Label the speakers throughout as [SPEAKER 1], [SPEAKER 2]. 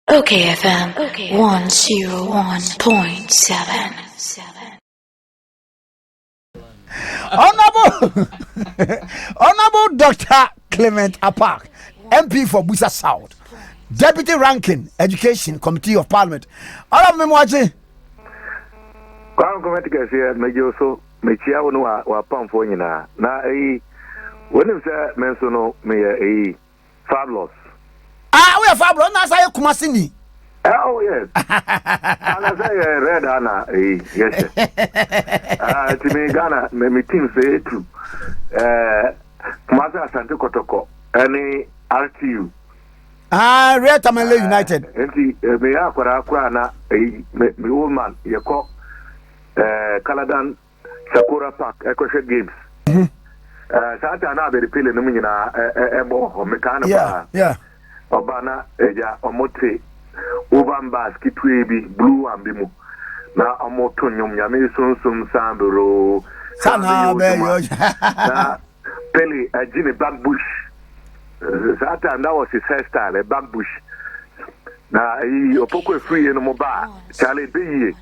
[SPEAKER 1] okayfm 101.7.
[SPEAKER 2] Honorable Dr. Clement Apaak, MP for Busa South, Deputy Ranking Education Committee of Parliament. All of them watching.
[SPEAKER 3] Kwan committee here mejo so mechia wono wa pamfo nyina na wonim se menso no me fabulous.
[SPEAKER 2] We are fabulous na say Kumasi ni.
[SPEAKER 3] Oh yes. Ana say red ana yes. Ti me Ghana me team say true. Kumasi Asante Kotoko any RTU.
[SPEAKER 2] Red Tamale United.
[SPEAKER 3] Enti me akwara na me woman yeko Caladan Sakura Park Equation Games. Sata na be repele no nyina ebo mekana ba.
[SPEAKER 2] Yeah.
[SPEAKER 3] Obana eja omote Ubamba skitwe bi blue ambimu na omoto nyom nyame sunsum sambro
[SPEAKER 2] Sana be yo.
[SPEAKER 3] Na Pele ajini back bush. Sata that was his hairstyle, a back bush. Na opoko free no moba chale be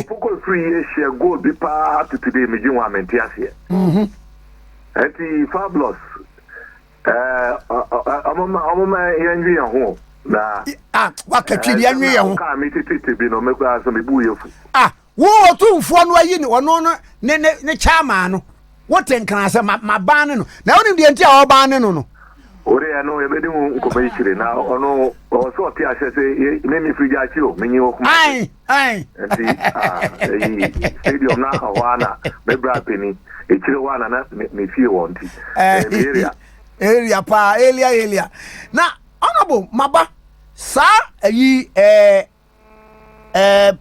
[SPEAKER 3] Poko free share go be pa to today me jin wa mentias here. Enti fabulous. Amoma yanwi ho na
[SPEAKER 2] wakatwi yanwi ho.
[SPEAKER 3] Ka me tete bi no me kwa so me bu yefu.
[SPEAKER 2] Wo otumfo no ayi ni ono no ne chama no. What can I say my ban no. Na onim de enti a oban no.
[SPEAKER 3] Ore no ebedi mu nkoba chire na ono so ti ase se me free ja chi o menyi o kuma.
[SPEAKER 2] Ai.
[SPEAKER 3] Enti stadium na hawana me bra peni e chire wana na me fie wonti.
[SPEAKER 2] Area. Na honorable maba sa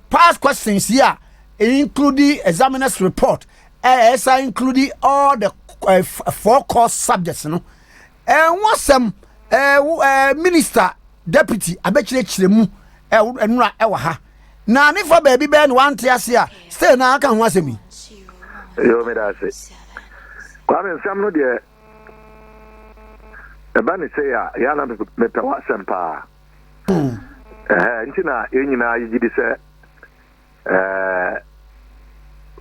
[SPEAKER 2] past questions here including examiner's report including all the 4 core subjects no what's some minister deputy abechire mu enura ewa ha na ne for baby ben one tiase a stay na aka ho asemi
[SPEAKER 3] yo me da se kwa me sam no de eba ni say ya na me ta wasem pa ntina enyina yigidi se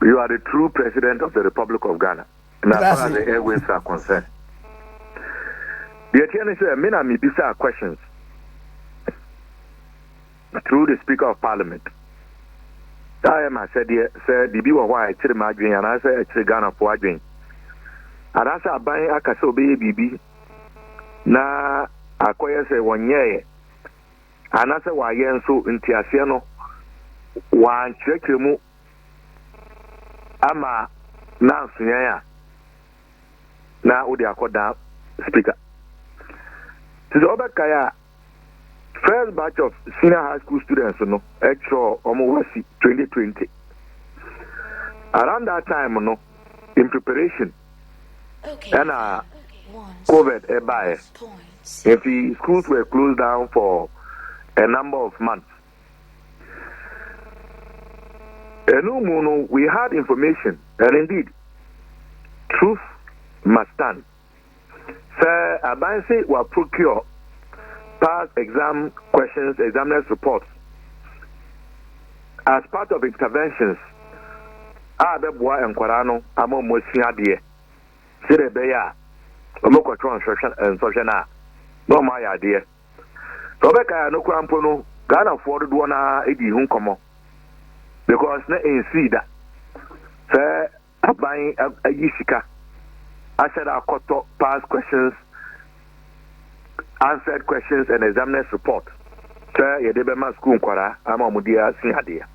[SPEAKER 3] you are the true president of the Republic of Ghana. And as far as the airways are concerned. The attorney said, me bisa questions through the Speaker of Parliament. I am, I said, the be why I tell my dream, and I said, it's Ghana for a dream. And I said, buying a casso baby. Na acquire say 1 year. And I said, why yen so in Tiasiano. One check you. Ama na sunya na odi akoda speaker to the other kaya first batch of senior high school students no extra almost 2020 around that time no in preparation and COVID if the schools were closed down for a number of months. We had information, and indeed, truth must stand. Sir, Abansi will procure past exam questions, examiners' reports as part of interventions. Abeboa and Quarano, Amo Mosia dear. Sirebeya, Omokotron and Sojana, no my idea. Robeka no Crampono, Ghana afforded one Edi Hunkomo. Because na see that say buying a yisika I said I cut past questions, answered questions and examiner's report. Say you debe ma school kwara ama mudia sinhadia.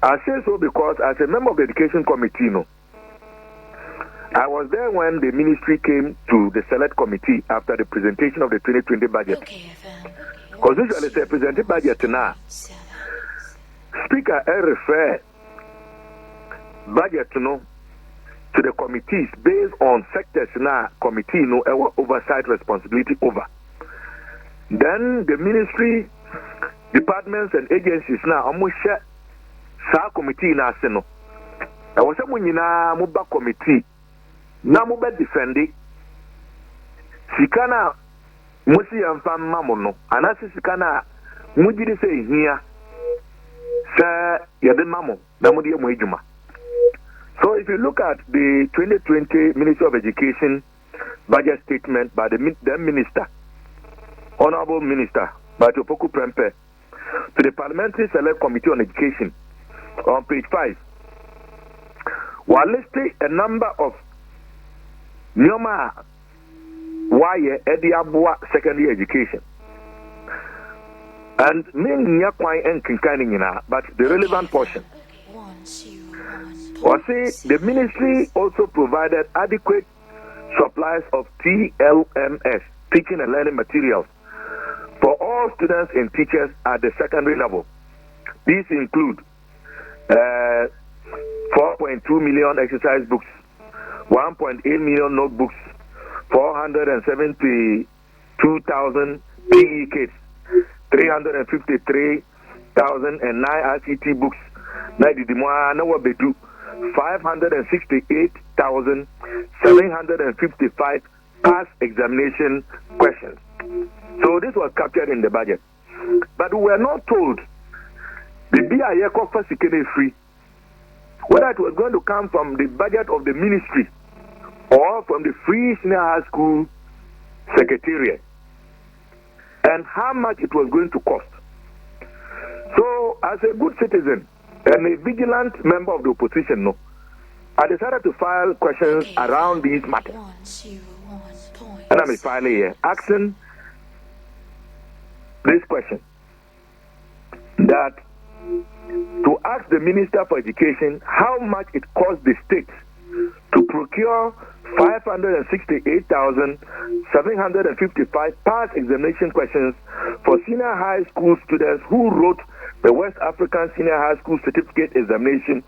[SPEAKER 3] I say so because as a member of the education committee I was there when the ministry came to the select committee after the presentation of the 2020 budget. Because usually it's a presented budget now. Speaker refer budget to the committees based on sectors na committee oversight responsibility over. Then the ministry, departments and agencies na almost share sa committee na seno. I was saying nyina muba committee na muba defend sikana Musi and Fam Mamono, and Assisicana, Mujidi say here, Sir Yademamo, Namudia Mujuma. So if you look at the 2020 Ministry of Education budget statement by the Minister, Honorable Minister, Batopoku Prempe, to the Parliamentary Select Committee on Education, on page 5, while listing a number of Nyoma Waye Ediabua secondary education. And mean Yakwai and Kinkanina, but the relevant portion. Or say the ministry also provided adequate supplies of TLMS, teaching and learning materials, for all students and teachers at the secondary level. These include 4.2 million exercise books, 1.8 million notebooks, 472,000 PE kits, 353,009 RCT books, 568,755 past examination questions. So this was captured in the budget. But we were not told the BIA first free, whether it was going to come from the budget of the ministry or from the Free Senior High School Secretariat, and how much it was going to cost. So, as a good citizen and a vigilant member of the opposition, I decided to file questions around these matters. And I'm filing here, asking this question, that to ask the Minister for Education how much it cost the state to procure 568,755 past examination questions for senior high school students who wrote the West African Senior High School Certificate Examination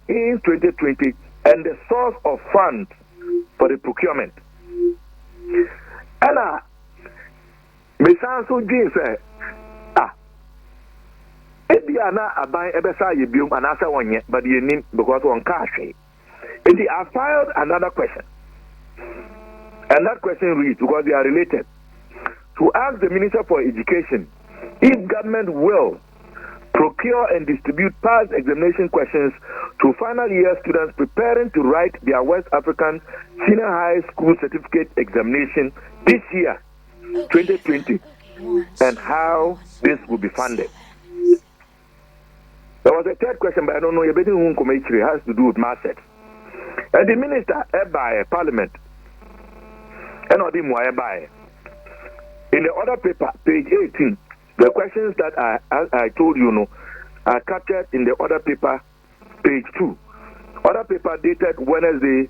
[SPEAKER 3] in 2020, and the source of funds for the procurement. And Misanso James said, Ediana Abai Ebesa Yibium and answer one yet, but you need because one cash. And they have filed another question. And that question reads, because they are related, to ask the Minister for Education if government will procure and distribute past examination questions to final year students preparing to write their West African Senior High School Certificate Examination this year, 2020, and how this will be funded. There was a third question, but I don't know, it has to do with assets. And the minister, by Parliament, and by in the other paper, page 18, the questions that I told you, are captured in the other paper, page 2. Other paper dated Wednesday,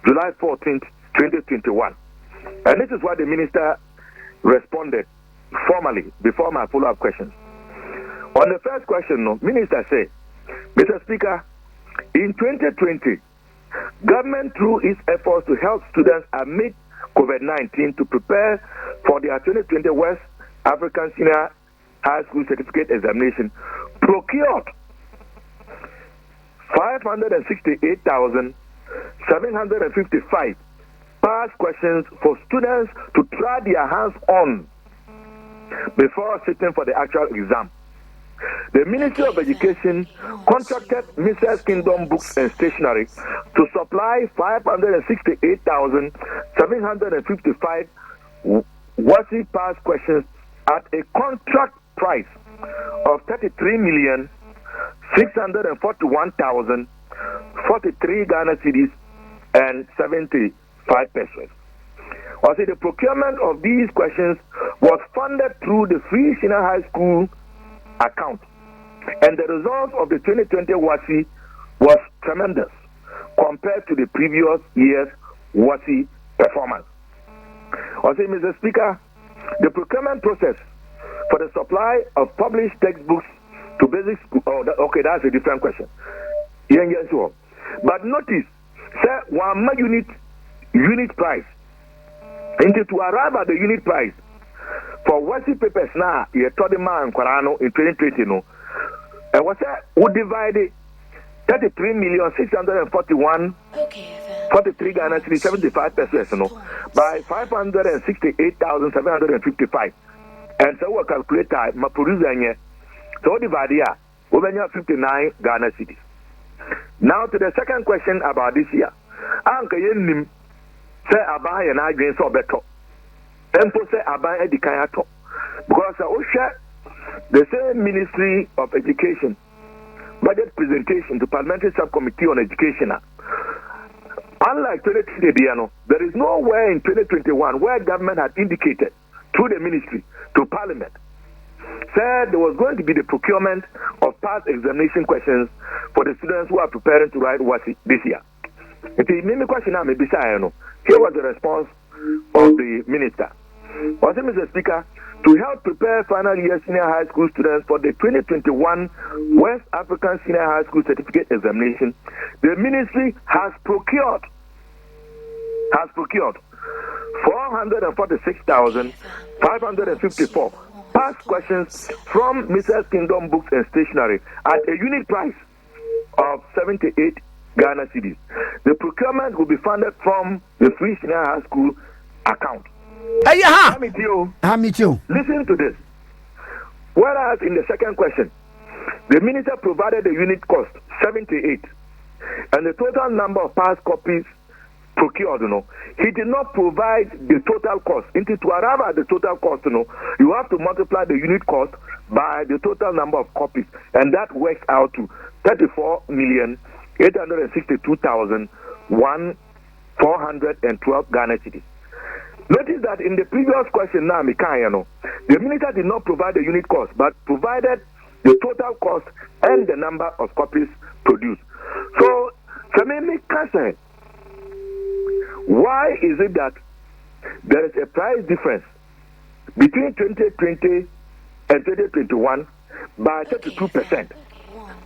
[SPEAKER 3] July 14th, 2021. And this is what the minister responded formally before my follow-up questions. On the first question, Minister said, Mr. Speaker, in 2020, government through its efforts to help students amid COVID-19 to prepare for their 2020 West African Senior High School Certificate Examination procured 568,755 past questions for students to try their hands on before sitting for the actual exam. The Ministry of Education contracted Mrs. Kingdom Books and Stationery to supply 568,755 WASI past questions at a contract price of 33,641,043 Ghana cedis and 75 pesos. Also, the procurement of these questions was funded through the Free Senior High School account, and the result of the 2020 WASI was tremendous compared to the previous year's WASI performance. Also, Mr. Speaker, the procurement process for the supply of published textbooks to basic school, okay, that's a different question. Yeah, sure. But notice, sir, one unit price. And to arrive at the unit price for WASI papers now, you told the man Kwarano in 2020, and what's that? We divided 33,641,000 43 Ghana cedis, 75 pesos, no, by 568,755. And so we calculate my producer, so divide here, we have 59 Ghana cedis. Now to the second question about this year. Anka yenim say aban na adwen so beto. Empo say aban edikan ato. Because the same Ministry of Education budget presentation to Parliamentary Subcommittee on Education. Unlike 2020, there is nowhere in 2021 where government had indicated through the ministry to Parliament said there was going to be the procurement of past examination questions for the students who are preparing to write WASI this year. The question here was the response of the minister. Also, Mr. Speaker, to help prepare final year senior high school students for the 2021 West African Senior High School Certificate Examination, the ministry has procured 446,554 past questions from Mrs. Kingdom Books and Stationery at a unit price of 78 Ghana cedis. The procurement will be funded from the Free Senior High School account. Listen to this. Whereas in the second question, the minister provided the unit cost 78 and the total number of past copies procured, he did not provide the total cost. To arrive at the total cost, you have to multiply the unit cost by the total number of copies, and that works out to 34,862,412 Ghana cedis. Notice that in the previous question now, the minister did not provide the unit cost, but provided the total cost and the number of copies produced. So, why is it that there is a price difference between 2020 and 2021 by 32%,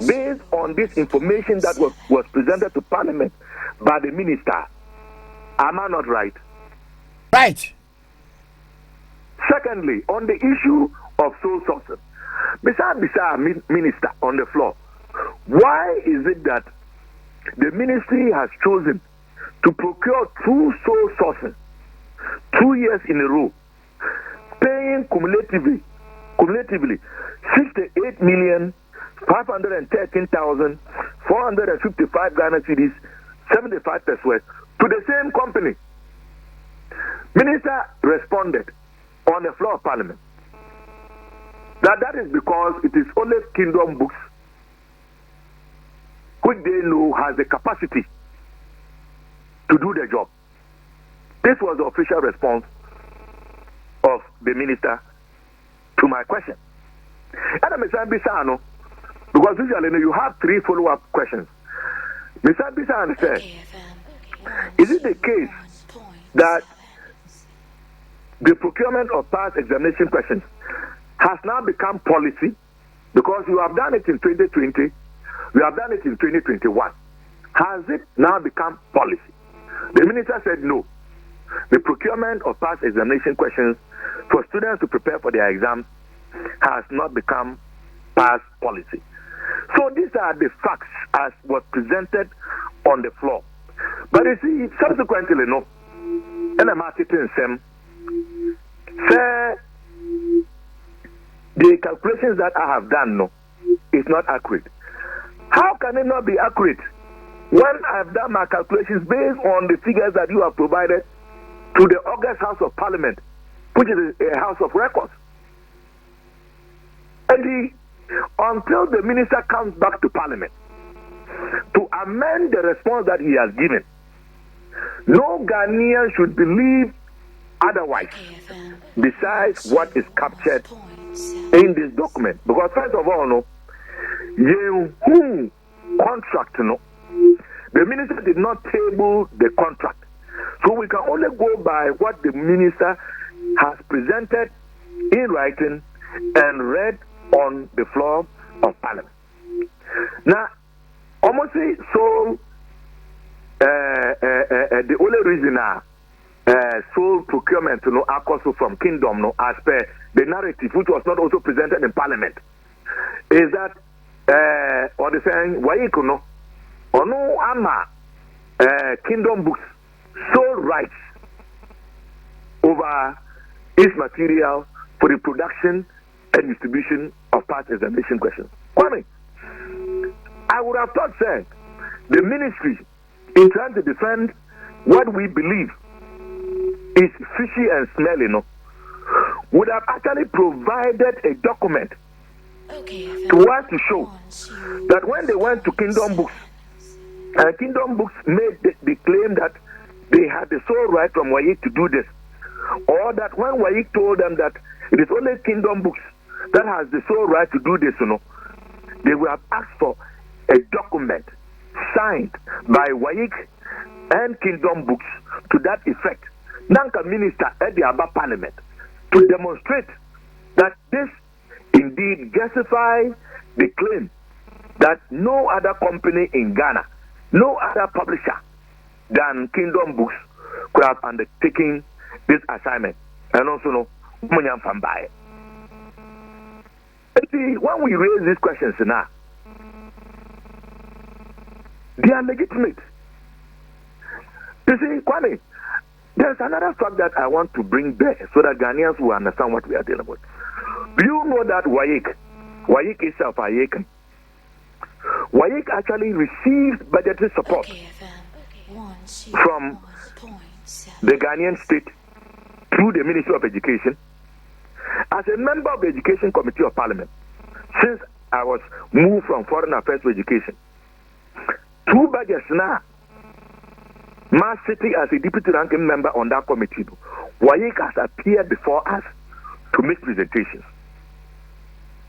[SPEAKER 3] based on this information that was presented to Parliament by the minister? Am I not right?
[SPEAKER 2] Right.
[SPEAKER 3] Secondly, on the issue of sole sourcing, besides minister on the floor, why is it that the ministry has chosen to procure through sole sourcing 2 years in a row, paying cumulatively 68,513,455 Ghana cedis, 75 pesos to the same company? Minister responded on the floor of Parliament that is because it is only Kingdom Books which they know has the capacity to do the job. This was the official response of the minister to my question. And because usually you have 3 follow-up questions. Mr. Bisan said, is it the case that the procurement of past examination questions has now become policy? Because you have done it in 2020, you have done it in 2021. Has it now become policy? The minister said no. The procurement of past examination questions for students to prepare for their exams has not become past policy. So these are the facts as was presented on the floor. But you see, subsequently, and I'm asking them, say, the calculations that I have done is not accurate. How can it not be accurate when I've done my calculations based on the figures that you have provided to the August House of Parliament, which is a House of Records? And until the minister comes back to Parliament to amend the response that he has given, no Ghanaian should believe otherwise besides what is captured in this document. Because first of all, contract, the minister did not table the contract. So we can only go by what the minister has presented in writing and read on the floor of Parliament. Now, almost so the only reason sole procurement also from Kingdom as per the narrative which was not also presented in Parliament is that or the saying why ama Kingdom Books sole rights over its material for the production and distribution of past examination questions. Kwame, I would have thought, sir, the ministry, in trying to defend what we believe is fishy and smelly, would have actually provided a document to us to show that when they went to Kingdom Books, Kingdom Books made the claim that they had the sole right from Wayik to do this, or that when Wayik told them that it is only Kingdom Books that has the sole right to do this, they would have asked for a document signed by Wayik and Kingdom Books to that effect. Nanka minister at the Aba Parliament to demonstrate that this indeed justifies the claim that no other company in Ghana, no other publisher than Kingdom Books could have undertaken this assignment. And also, Munyam Fambaye. When we raise these questions now, they are legitimate. You see, Kwame, there's another fact that I want to bring there so that Ghanaians will understand what we are dealing with. Do you know that Wayik itself, Wayik actually received budgetary support from the Ghanaian state through the Ministry of Education as a member of the Education Committee of Parliament. Since I was moved from Foreign Affairs to Education, 2 budgets now, my sitting as a deputy ranking member on that committee, Wayik has appeared before us to make presentations.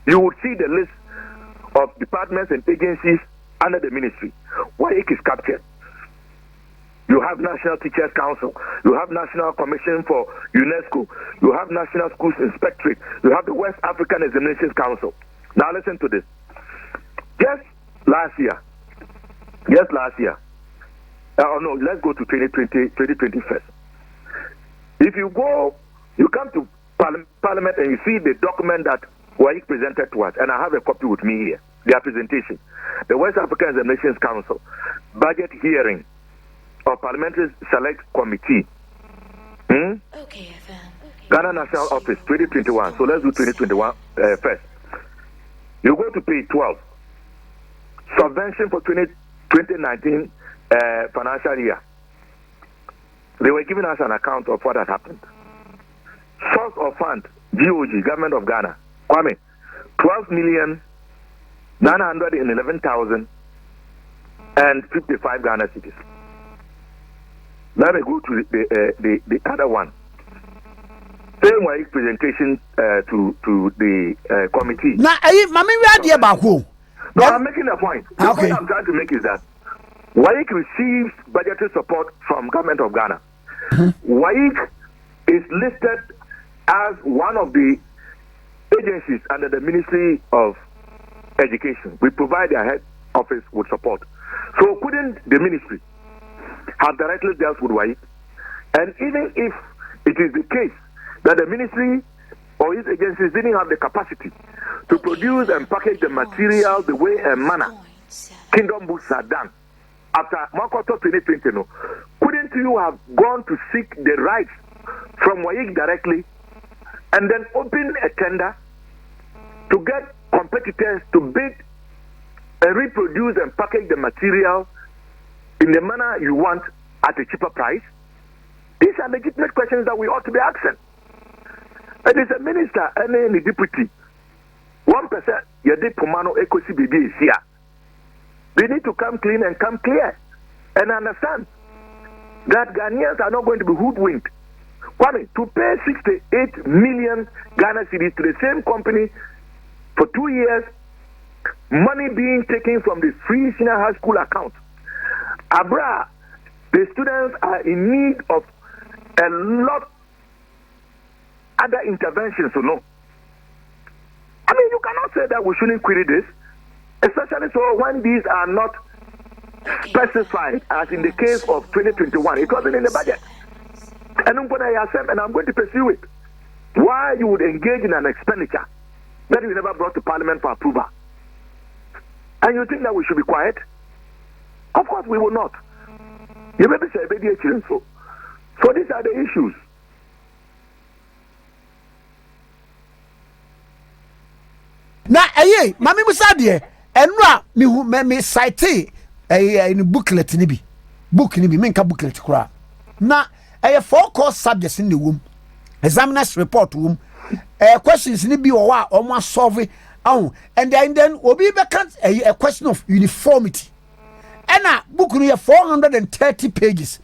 [SPEAKER 3] You would see the list of departments and agencies under the ministry. Wayik is captured. You have National Teachers Council. You have National Commission for UNESCO. You have National Schools Inspectorate. You have the West African Examinations Council. Now listen to this. Just last year. Let's go to 2020 first. If you come to Parliament and you see the document that Wayik presented to us, and I have a copy with me here, their presentation. The West African Examinations Council budget hearing of Parliamentary Select Committee. Ghana National Office 2021. So let's do 2021 first. You go to page 12. Subvention for 2019 financial year. They were giving us an account of what had happened. Source of fund, GOG, Government of Ghana. Kwame, 12,911,055 Ghana cedis. Let me go to the other one. Same way presentation to the committee.
[SPEAKER 2] Now, Mami, we are there about who?
[SPEAKER 3] No, I'm making a point. The point I'm trying to make is that Wayik receives budgetary support from Government of Ghana. Wayik is listed as one of the agencies under the Ministry of Education. We provide their head office with support. So couldn't the ministry have directly dealt with Wayik? And even if it is the case that the ministry or its agencies didn't have the capacity to produce and package the material the way and manner Kingdom Books are done after Makoto 2020, couldn't you have gone to seek the rights from Wayik directly and then open a tender to get competitors to bid and reproduce and package the material in the manner you want at a cheaper price? These are legitimate questions that we ought to be asking. And it's a minister and a deputy. 1% yede pomano ekosi bibi is here. They need to come clean and come clear and understand that Ghanaians are not going to be hoodwinked. Kwame, to pay 68 million Ghana cedis to the same company for 2 years, money being taken from the free senior high school account. Abra, the students are in need of a lot other interventions, I mean, you cannot say that we shouldn't query this, especially so when these are not specified, as in the case of 2021. It wasn't in the budget. And I'm going to pursue it. Why you would engage in an expenditure that you never brought to Parliament for approval? And you think that we should be quiet? Of course we will not. You may be say be so. So these are the issues.
[SPEAKER 2] Na mami musa de enra me cite in booklet ni bi book ni bi menka booklet kura na four core subjects in the womb examiners report womb questions ni bi o wa o solve and then obi be can a question of uniformity ena book no 430 pages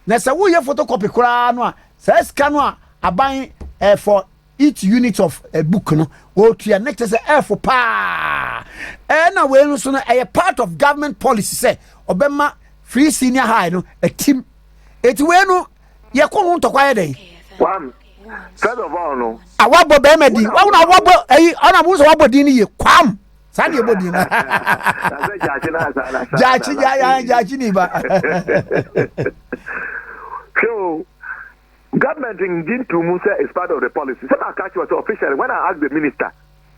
[SPEAKER 2] na say wo ye photocopy kura no a say scan no aban for each unit of a book no o to next say for pa na we no so no a part of government policy say obema free senior high no a team it we no ye ko ho to kwaye dey
[SPEAKER 3] one first of all no
[SPEAKER 2] awabo be medi wa na awabo ana bu so wabo din ye kwam sa de bodi na jachi ni ba
[SPEAKER 3] so government into Musa is part of the policy. Some I catch was officially when I asked the minister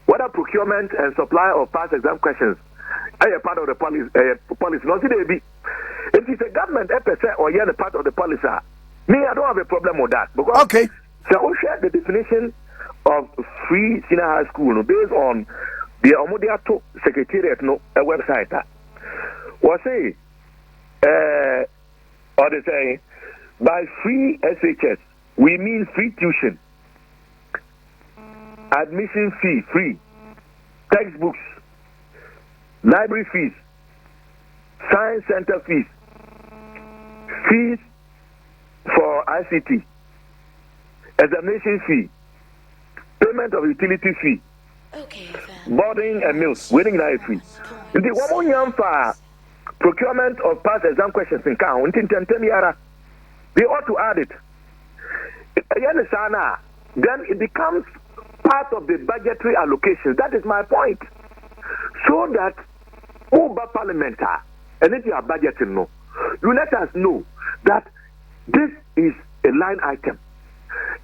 [SPEAKER 3] whether procurement and supply of past exam questions are a part of the policy. No, see they be. If it's a government percent or a part of the policy, me I don't have a problem with that because
[SPEAKER 2] okay.
[SPEAKER 3] So we share the definition of free senior high school no, based on the Omodiato Secretariat no a website. Or say, or they say. By free SHS, we mean free tuition, admission fee free, textbooks, library fees, science center fees, fees for ICT, examination fee, payment of utility fee, boarding and meals, waiting life fee. The one young for procurement of past exam questions in count in 10 years. They ought to add it. Then it becomes part of the budgetary allocation. That is my point. So that over parliament, and if you are budgeting, no, you let us know that this is a line item.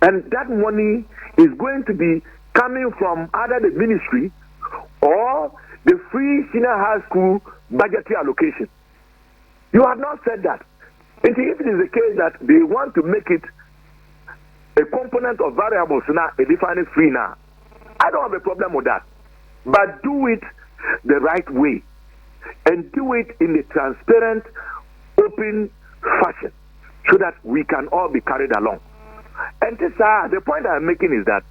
[SPEAKER 3] And that money is going to be coming from either the ministry or the free senior high school budgetary allocation. You have not said that. And if it is the case that they want to make it a component of variables now, a defined free now, I don't have a problem with that. But do it the right way and do it in a transparent, open fashion so that we can all be carried along. And this, the point I'm making is that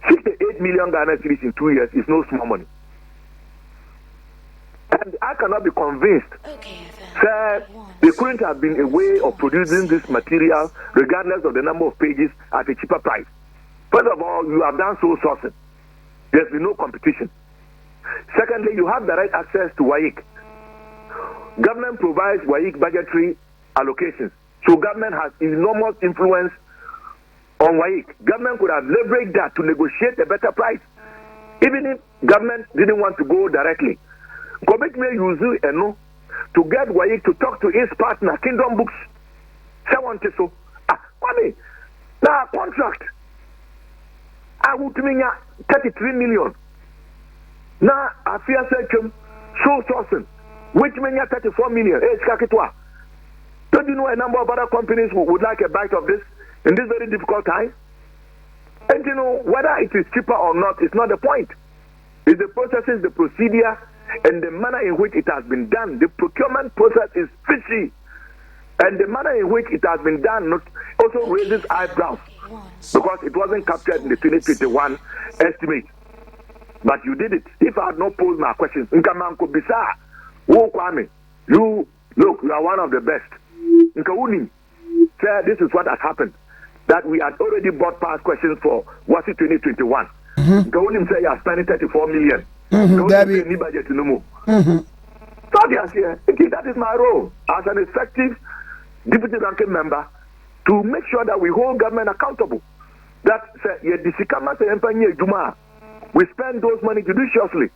[SPEAKER 3] 68 million Ghana cedis in 2 years is no small money. And I cannot be convinced that there couldn't have been a way of producing this material, regardless of the number of pages, at a cheaper price. First of all, you have done sole sourcing. There's been no competition. Secondly, you have direct access to WAEC. Government provides WAEC budgetary allocations. So government has enormous influence on WAEC. Government could have leveraged that to negotiate a better price. Even if government didn't want to go directly. Government may use to get WAEC to talk to its partner, Kingdom Books. Someone to so. Money. Now, contract. I would mean 33 million. Now, I fear searching, so sourcing, which means 34 million. It's Kakitwa. Don't you know a number of other companies who would like a bite of this in this very difficult time? And you know, whether it is cheaper or not, it's not the point. It's the processes, the procedure, and the manner in which it has been done. The procurement process is fishy. And the manner in which it has been done also raises eyebrows because it wasn't captured in the 2021 estimate. But you did it. If I had not posed my questions, you look, you are one of the best. This is what has happened. That we had already bought past questions for what's it 2021. Nkawunim say you are spending 34 million. Budget no more. So that is my role as an effective deputy ranking member to make sure that we hold government accountable. That we spend those money judiciously.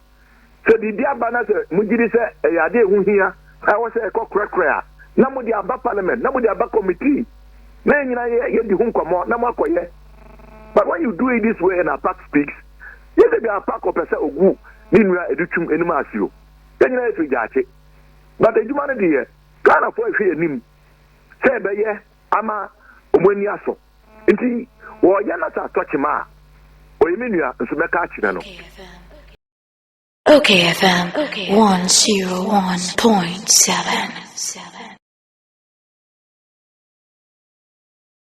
[SPEAKER 3] So the dear banner Mujidi say who here I was a correct. Namu the Aba Parliament, Namu the Aba Committee. But when you do it this way and Apaak speaks, you say the Apaak of person ogu ninwa educhum enumasio. Then you know to jache. But the humanity here can't afford to nim. Say be ama omani aso. Nti wo ya na sa touch ma. O yemi nua nso be ka kire no.
[SPEAKER 1] OKFM 101.7.